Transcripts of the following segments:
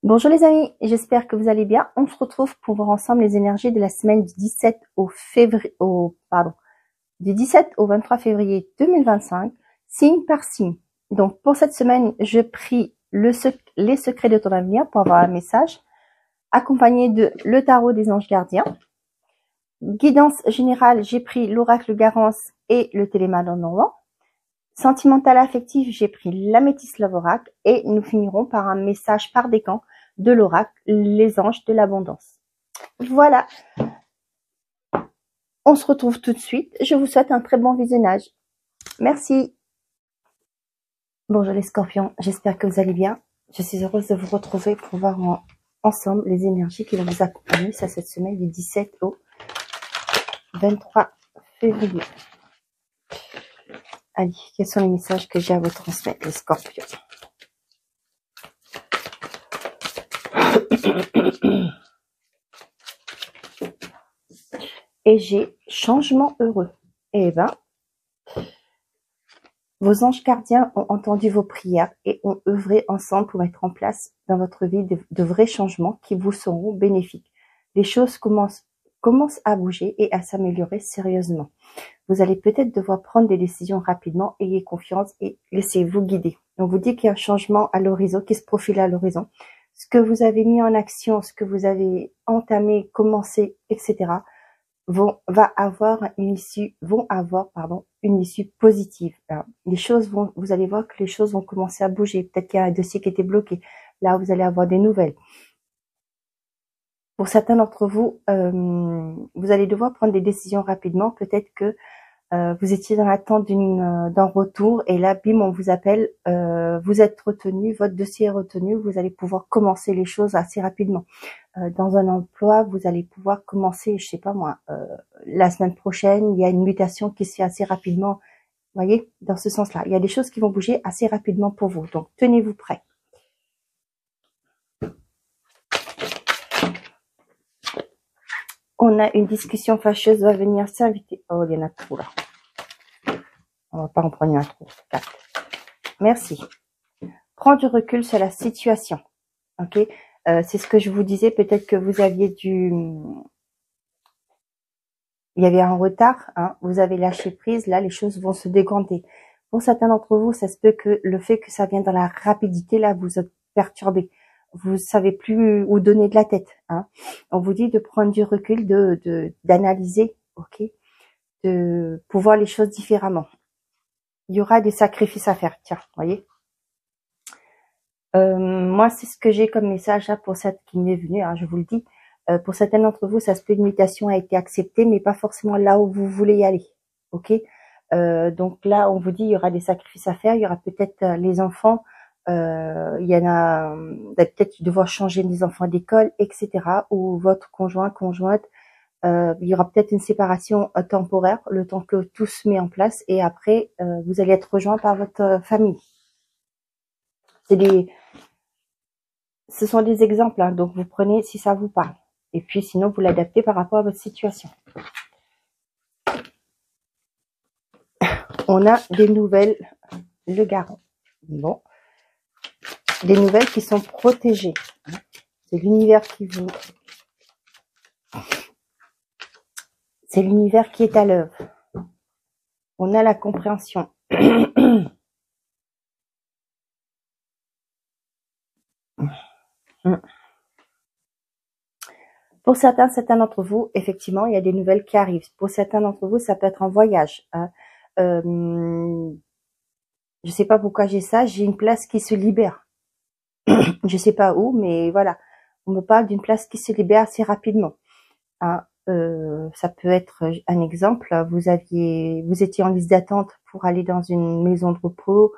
Bonjour les amis, j'espère que vous allez bien. On se retrouve pour voir ensemble les énergies de la semaine du 17 du 17 au 23 février 2025, signe par signe. Donc pour cette semaine, je prie les secrets de ton avenir pour avoir un message, accompagné de le tarot des anges gardiens. Guidance générale, j'ai pris l'oracle Garance et le téléman en normand. Sentimental affectif, j'ai pris l'améthyste love oracle et nous finirons par un message par décan de l'oracle, les anges de l'abondance. Voilà. On se retrouve tout de suite. Je vous souhaite un très bon visionnage. Merci. Bonjour les scorpions, j'espère que vous allez bien. Je suis heureuse de vous retrouver pour voir ensemble les énergies qui vont vous accompagner sur cette semaine du 17 au 23 février. Allez, quels sont les messages que j'ai à vous transmettre, les scorpions? Et j'ai changement heureux. Eh ben, vos anges gardiens ont entendu vos prières et ont œuvré ensemble pour mettre en place dans votre vie de vrais changements qui vous seront bénéfiques. Les choses commencent à bouger et à s'améliorer sérieusement. Vous allez peut-être devoir prendre des décisions rapidement, ayez confiance et laissez-vous guider. On vous dit qu'il y a un changement à l'horizon, qui se profile à l'horizon. Ce que vous avez mis en action, ce que vous avez entamé, commencé, etc., vont avoir une issue positive. Alors, vous allez voir que les choses vont commencer à bouger. Peut-être qu'il y a un dossier qui était bloqué. Là, vous allez avoir des nouvelles. Pour certains d'entre vous, vous allez devoir prendre des décisions rapidement. Peut-être que vous étiez dans l'attente d'un retour et là, bim, on vous appelle, vous êtes retenu, votre dossier est retenu, vous allez pouvoir commencer les choses assez rapidement. Dans un emploi, vous allez pouvoir commencer, je sais pas moi, la semaine prochaine, il y a une mutation qui se fait assez rapidement. Vous voyez, dans ce sens-là, il y a des choses qui vont bouger assez rapidement pour vous. Donc, tenez-vous prêts. On a une discussion fâcheuse va venir s'inviter. Oh, il y en a trop là. On va pas en prendre un trop. 4. Merci. Prends du recul sur la situation. Ok, c'est ce que je vous disais. Peut-être que vous aviez il y avait un retard. Hein, vous avez lâché prise. Là, les choses vont se décanter. Pour certains d'entre vous, ça se peut que le fait que ça vient dans la rapidité, là, vous êtes perturbé. Vous savez plus où donner de la tête. Hein. On vous dit de prendre du recul, d'analyser, ok, de pouvoir les choses différemment. Il y aura des sacrifices à faire. Tiens, voyez. Moi, c'est ce que j'ai comme message là, pour cette qui m'est venue, hein, je vous le dis. Pour certains d'entre vous, ça se peut une mutation a été acceptée, mais pas forcément là où vous voulez y aller. Ok. Donc là, on vous dit il y aura des sacrifices à faire. Il y aura peut-être les enfants. Il y en a peut-être devoir changer des enfants d'école, etc. Ou votre conjointe. Il y aura peut-être une séparation temporaire, le temps que tout se met en place, et après vous allez être rejoint par votre famille. Ce sont des exemples, hein, donc vous prenez si ça vous parle. Et puis sinon, vous l'adaptez par rapport à votre situation. On a des nouvelles, le garant. Bon. Des nouvelles qui sont protégées. C'est l'univers qui vous... C'est l'univers qui est à l'œuvre. On a la compréhension. Pour certains d'entre vous, effectivement, il y a des nouvelles qui arrivent. Pour certains d'entre vous, ça peut être un voyage. Hein. Je sais pas pourquoi j'ai ça. J'ai une place qui se libère. Je sais pas où, mais voilà. On me parle d'une place qui se libère assez rapidement. Hein. Ça peut être un exemple. Vous étiez en liste d'attente pour aller dans une maison de repos,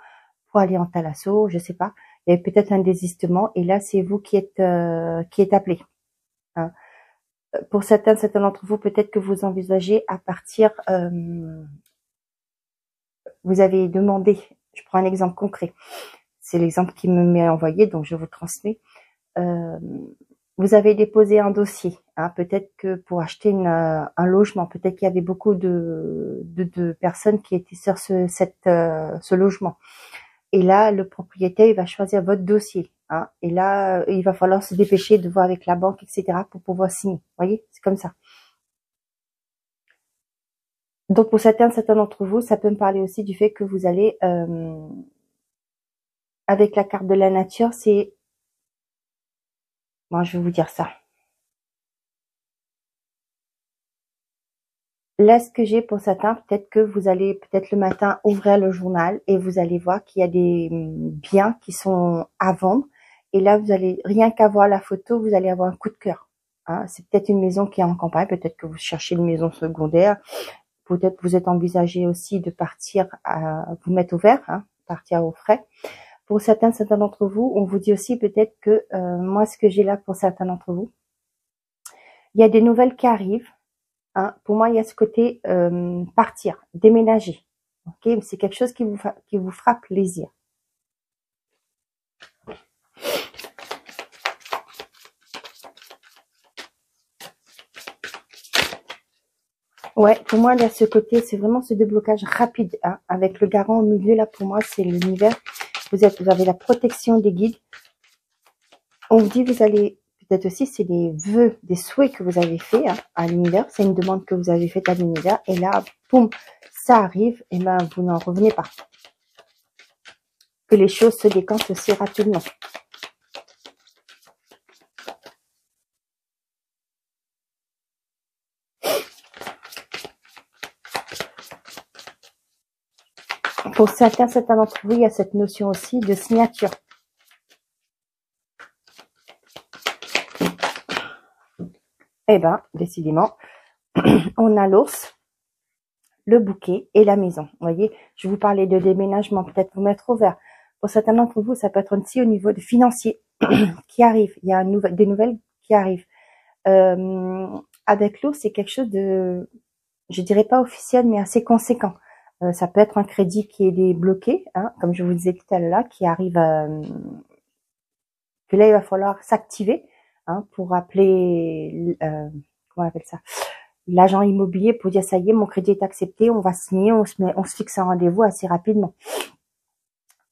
pour aller en thalasso, je sais pas. Il y avait peut-être un désistement et là, c'est vous qui êtes appelé. Hein. Pour certains d'entre vous, peut-être que vous envisagez à partir, vous avez demandé, je prends un exemple concret, c'est l'exemple qui me m'est envoyé, donc je vous transmets. Vous avez déposé un dossier, hein, peut-être que pour acheter un logement, peut-être qu'il y avait beaucoup de personnes qui étaient sur ce logement. Et là, le propriétaire, il va choisir votre dossier. Hein, et là, il va falloir se dépêcher de voir avec la banque, etc. pour pouvoir signer. Vous voyez, c'est comme ça. Donc, pour certains d'entre vous, ça peut me parler aussi du fait que vous allez, avec la carte de la nature, c'est... Moi, je vais vous dire ça. Là, ce que j'ai pour certains, peut-être que vous allez peut-être le matin ouvrir le journal et vous allez voir qu'il y a des biens qui sont à vendre. Et là, vous allez, rien qu'à voir la photo, vous allez avoir un coup de cœur. Hein, c'est peut-être une maison qui est en campagne, peut-être que vous cherchez une maison secondaire. Peut-être que vous êtes envisagé aussi de partir à vous mettre au vert, hein, partir au frais. Pour certains d'entre vous, on vous dit aussi peut-être que moi, ce que j'ai là pour certains d'entre vous, il y a des nouvelles qui arrivent. Hein. Pour moi, il y a ce côté partir, déménager. Ok, c'est quelque chose qui vous fera plaisir. Ouais, pour moi, il y a ce côté, c'est vraiment ce déblocage rapide, hein, avec le garant au milieu. Là, pour moi, c'est l'univers. Vous avez la protection des guides. On vous dit, vous allez, peut-être aussi, c'est des vœux, des souhaits que vous avez fait hein, à l'univers. C'est une demande que vous avez faite à l'univers. Et là, boum, ça arrive. Et ben, vous n'en revenez pas. Que les choses se décantent aussi rapidement. Pour certains d'entre vous, il y a cette notion aussi de signature. Eh ben, décidément, on a l'ours, le bouquet et la maison. Vous voyez, je vous parlais de déménagement, peut-être vous mettre au vert. Pour certains d'entre vous, ça peut être aussi au niveau de financier qui arrive. Il y a des nouvelles qui arrivent. Avec l'ours, c'est quelque chose de, je dirais pas officiel, mais assez conséquent. Ça peut être un crédit qui est débloqué, hein, comme je vous disais tout à l'heure, qui arrive, que là, il va falloir s'activer hein, pour appeler, comment on appelle ça, l'agent immobilier pour dire ça y est, mon crédit est accepté, on va signer, on se fixe un rendez-vous assez rapidement.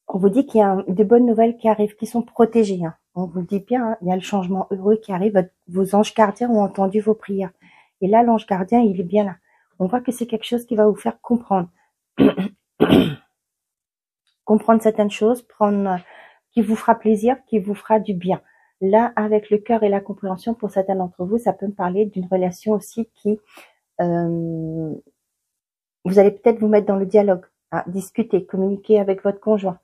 On vous dit qu'il y a de bonnes nouvelles qui arrivent, qui sont protégées. Hein. On vous le dit bien, hein, il y a le changement heureux qui arrive. Vos anges gardiens ont entendu vos prières. Et là, l'ange gardien, il est bien là. On voit que c'est quelque chose qui va vous faire comprendre. Comprendre certaines choses, qui vous fera plaisir, qui vous fera du bien. Là, avec le cœur et la compréhension, pour certains d'entre vous, ça peut me parler d'une relation aussi qui... vous allez peut-être vous mettre dans le dialogue, hein, discuter, communiquer avec votre conjoint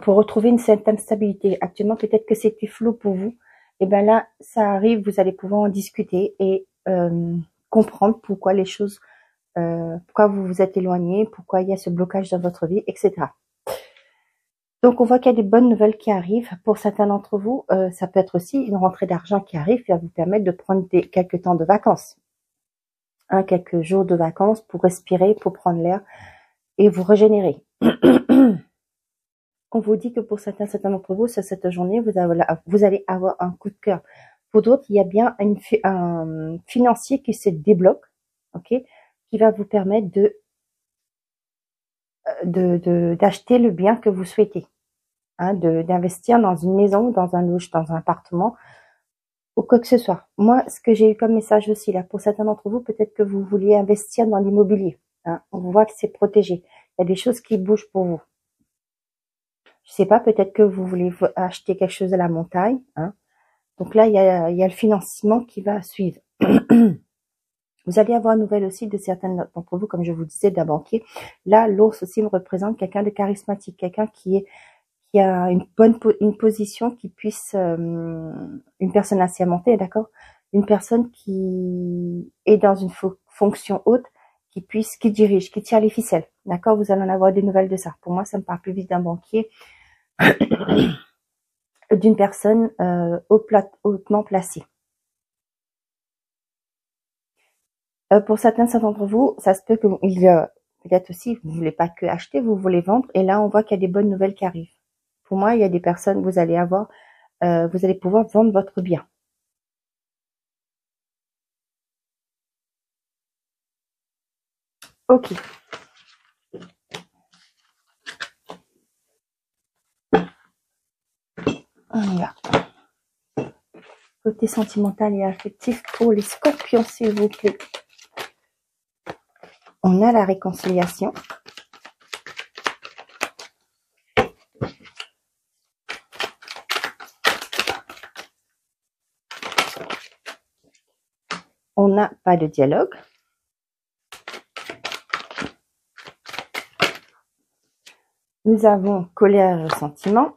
pour retrouver une certaine stabilité. Actuellement, peut-être que c'était flou pour vous. Et bien là, ça arrive, vous allez pouvoir en discuter et comprendre pourquoi les choses, pourquoi vous vous êtes éloigné, pourquoi il y a ce blocage dans votre vie, etc. Donc, on voit qu'il y a des bonnes nouvelles qui arrivent. Pour certains d'entre vous, ça peut être aussi une rentrée d'argent qui arrive qui va vous permettre de prendre quelques temps de vacances. Hein, quelques jours de vacances pour respirer, pour prendre l'air et vous régénérer. On vous dit que pour certains d'entre vous, sur cette journée, vous allez avoir un coup de cœur. Pour d'autres, il y a bien un financier qui se débloque, ok, qui va vous permettre d'acheter le bien que vous souhaitez, hein, d'investir dans une maison, dans un logement, dans un appartement, ou quoi que ce soit. Moi, ce que j'ai eu comme message aussi là, pour certains d'entre vous, peut-être que vous vouliez investir dans l'immobilier. Hein, on voit que c'est protégé. Il y a des choses qui bougent pour vous. Je sais pas, peut-être que vous voulez acheter quelque chose à la montagne. Hein. Donc là, il y a le financement qui va suivre. Vous allez avoir une nouvelle aussi de certains d'entre vous, comme je vous disais, d'un banquier. Là, l'ours aussi me représente quelqu'un de charismatique, quelqu'un qui a une position qui puisse, une personne assez montée, d'accord, une personne qui est dans une fonction haute, qui dirige, qui tire les ficelles, d'accord. Vous allez en avoir des nouvelles de ça. Pour moi, ça me parle plus vite d'un banquier, d'une personne hautement placée. Pour certains d'entre vous, ça se peut que peut-être aussi, vous voulez pas que acheter, vous voulez vendre, et là, on voit qu'il y a des bonnes nouvelles qui arrivent. Pour moi, il y a des personnes, vous allez pouvoir vendre votre bien. Ok. On y va. Côté sentimental et affectif pour les scorpions, s'il vous plaît. On a la réconciliation. On n'a pas de dialogue. Nous avons colère et ressentiment.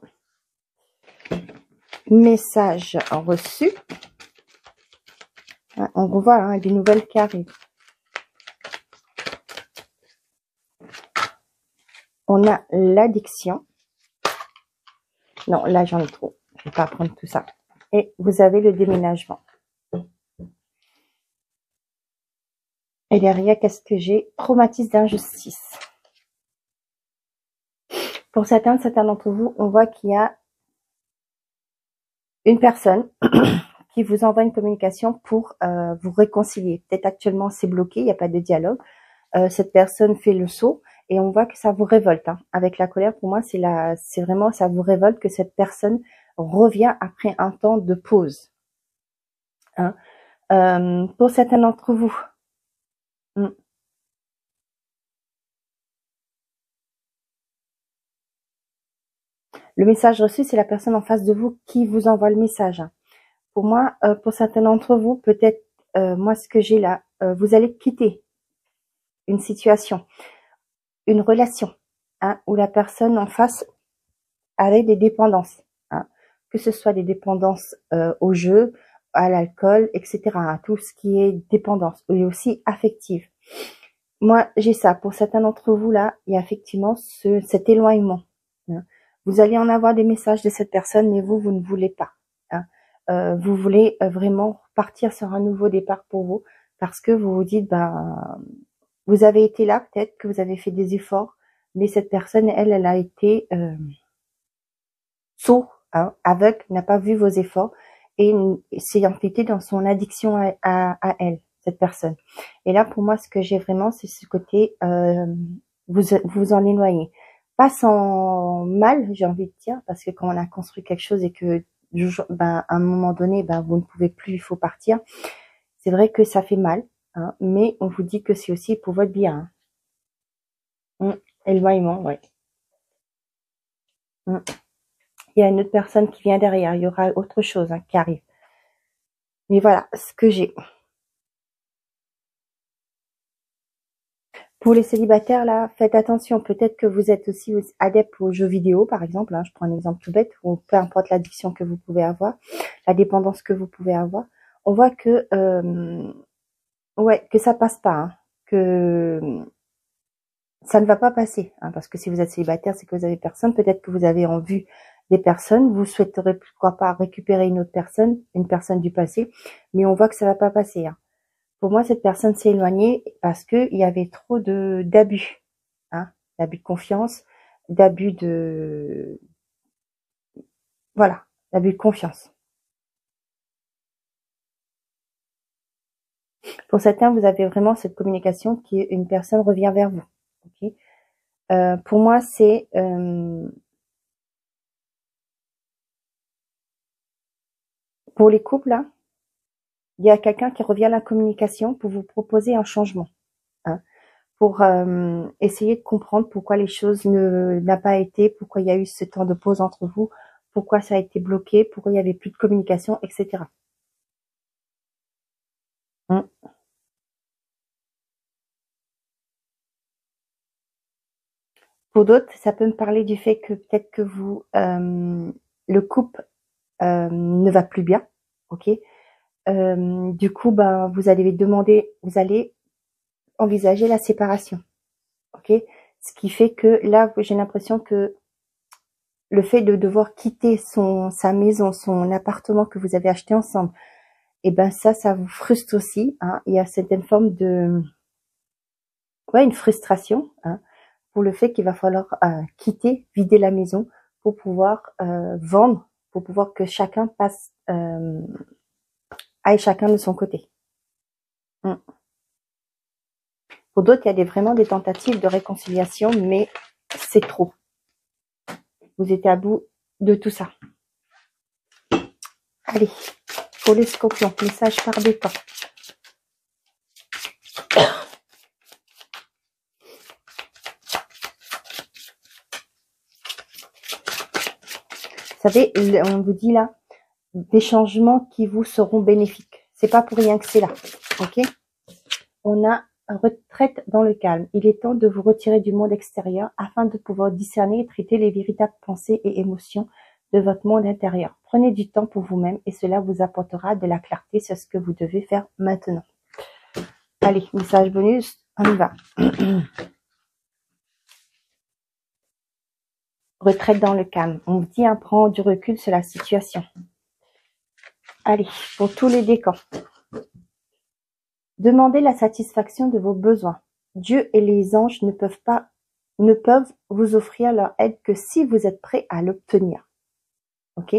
Message reçu. On revoit des nouvelles qui arrivent. On a l'addiction. Non, là j'en ai trop. Je ne vais pas prendre tout ça. Et vous avez le déménagement. Et derrière, qu'est-ce que j'ai? Traumatisme d'injustice. Pour certains d'entre vous, on voit qu'il y a une personne qui vous envoie une communication pour vous réconcilier. Peut-être actuellement c'est bloqué, il n'y a pas de dialogue. Cette personne fait le saut et on voit que ça vous révolte. Avec la colère, pour moi, c'est vraiment, ça vous révolte que cette personne revient après un temps de pause. Pour certains d'entre vous, le message reçu, c'est la personne en face de vous qui vous envoie le message. Pour moi, pour certains d'entre vous, peut-être, moi, ce que j'ai là, vous allez quitter une situation, une relation, où la personne en face avait des dépendances, que ce soit des dépendances au jeu, à l'alcool, etc. Tout ce qui est dépendance, et aussi affective. Moi, j'ai ça. Pour certains d'entre vous, là, il y a effectivement cet éloignement. Vous allez en avoir des messages de cette personne, mais vous ne voulez pas. Vous voulez vraiment partir sur un nouveau départ pour vous, parce que vous vous dites, vous avez été là, peut-être que vous avez fait des efforts, mais cette personne, elle a été sourde, aveugle, n'a pas vu vos efforts, et s'est entêtée dans son addiction à elle, cette personne. Et là, pour moi, ce que j'ai vraiment, c'est ce côté, vous en éloignez. Pas sans mal, j'ai envie de dire, parce que quand on a construit quelque chose et que à un moment donné, vous ne pouvez plus, il faut partir. C'est vrai que ça fait mal, mais on vous dit que c'est aussi pour votre bien. Éloignement, ouais. Il y a une autre personne qui vient derrière, il y aura autre chose qui arrive. Mais voilà, ce que j'ai. Pour les célibataires, là, faites attention. Peut-être que vous êtes aussi adepte aux jeux vidéo, par exemple. Je prends un exemple tout bête, ou peu importe l'addiction que vous pouvez avoir, la dépendance que vous pouvez avoir. On voit que, que ça passe pas, que ça ne va pas passer, parce que si vous êtes célibataire, c'est que vous avez personne. Peut-être que vous avez en vue des personnes. Vous souhaiterez, pourquoi pas, récupérer une autre personne, une personne du passé, mais on voit que ça va pas passer. Pour moi, cette personne s'est éloignée parce que il y avait trop d'abus, d'abus de confiance, d'abus de, voilà, d'abus de confiance. Pour certains, vous avez vraiment cette communication qui est une personne revient vers vous. Okay, pour moi, c'est pour les couples là, il y a quelqu'un qui revient à la communication pour vous proposer un changement, pour essayer de comprendre pourquoi les choses n'a pas été, pourquoi il y a eu ce temps de pause entre vous, pourquoi ça a été bloqué, pourquoi il y avait plus de communication, etc. Pour d'autres, ça peut me parler du fait que peut-être que vous, le couple ne va plus bien, ok. Du coup, vous allez envisager la séparation, ok. Ce qui fait que là, j'ai l'impression que le fait de devoir quitter sa maison, son appartement que vous avez acheté ensemble, et ça vous frustre aussi. Il y a certaines formes de, une frustration, pour le fait qu'il va falloir quitter, vider la maison pour pouvoir vendre, pour pouvoir que chacun passe, aille chacun de son côté. Pour d'autres, il y a vraiment des tentatives de réconciliation, mais c'est trop. Vous êtes à bout de tout ça. Allez, pour les scorpions, message par décan. Vous savez, on vous dit là, des changements qui vous seront bénéfiques. C'est pas pour rien que c'est là, ok? On a retraite dans le calme. Il est temps de vous retirer du monde extérieur afin de pouvoir discerner et traiter les véritables pensées et émotions de votre monde intérieur. Prenez du temps pour vous-même et cela vous apportera de la clarté sur ce que vous devez faire maintenant. Allez, message bonus, on y va. Retraite dans le calme. On vous dit, prends du recul sur la situation. Allez, pour tous les décans. Demandez la satisfaction de vos besoins. Dieu et les anges ne peuvent vous offrir leur aide que si vous êtes prêt à l'obtenir. Ok?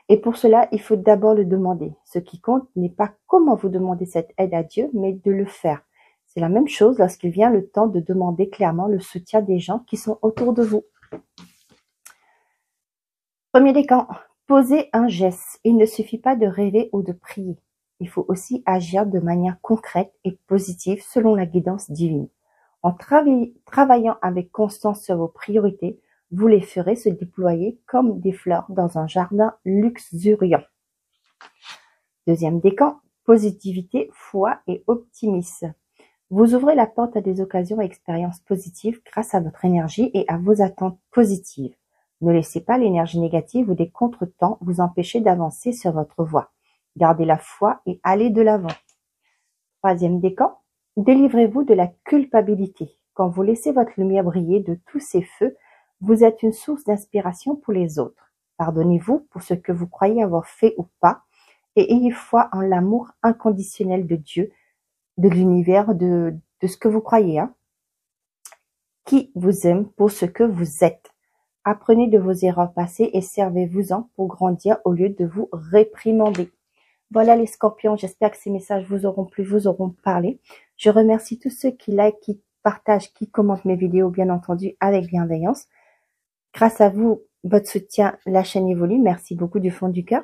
Et pour cela, il faut d'abord le demander. Ce qui compte n'est pas comment vous demandez cette aide à Dieu, mais de le faire. C'est la même chose lorsqu'il vient le temps de demander clairement le soutien des gens qui sont autour de vous. Premier décan, posez un geste. Il ne suffit pas de rêver ou de prier. Il faut aussi agir de manière concrète et positive selon la guidance divine. En travaillant avec constance sur vos priorités, vous les ferez se déployer comme des fleurs dans un jardin luxuriant. Deuxième décan, positivité, foi et optimisme. Vous ouvrez la porte à des occasions et expériences positives grâce à votre énergie et à vos attentes positives. Ne laissez pas l'énergie négative ou des contretemps vous empêcher d'avancer sur votre voie. Gardez la foi et allez de l'avant. Troisième décan, délivrez-vous de la culpabilité. Quand vous laissez votre lumière briller de tous ces feux, vous êtes une source d'inspiration pour les autres. Pardonnez-vous pour ce que vous croyez avoir fait ou pas et ayez foi en l'amour inconditionnel de Dieu, de l'univers, de ce que vous croyez, qui vous aime pour ce que vous êtes. Apprenez de vos erreurs passées et servez-vous-en pour grandir au lieu de vous réprimander. Voilà les scorpions, j'espère que ces messages vous auront plu, vous auront parlé. Je remercie tous ceux qui likent, qui partagent, qui commentent mes vidéos, bien entendu, avec bienveillance. Grâce à vous, votre soutien, la chaîne évolue. Merci beaucoup du fond du cœur.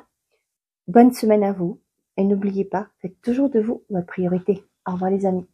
Bonne semaine à vous. Et n'oubliez pas, faites toujours de vous votre priorité. Au revoir les amis.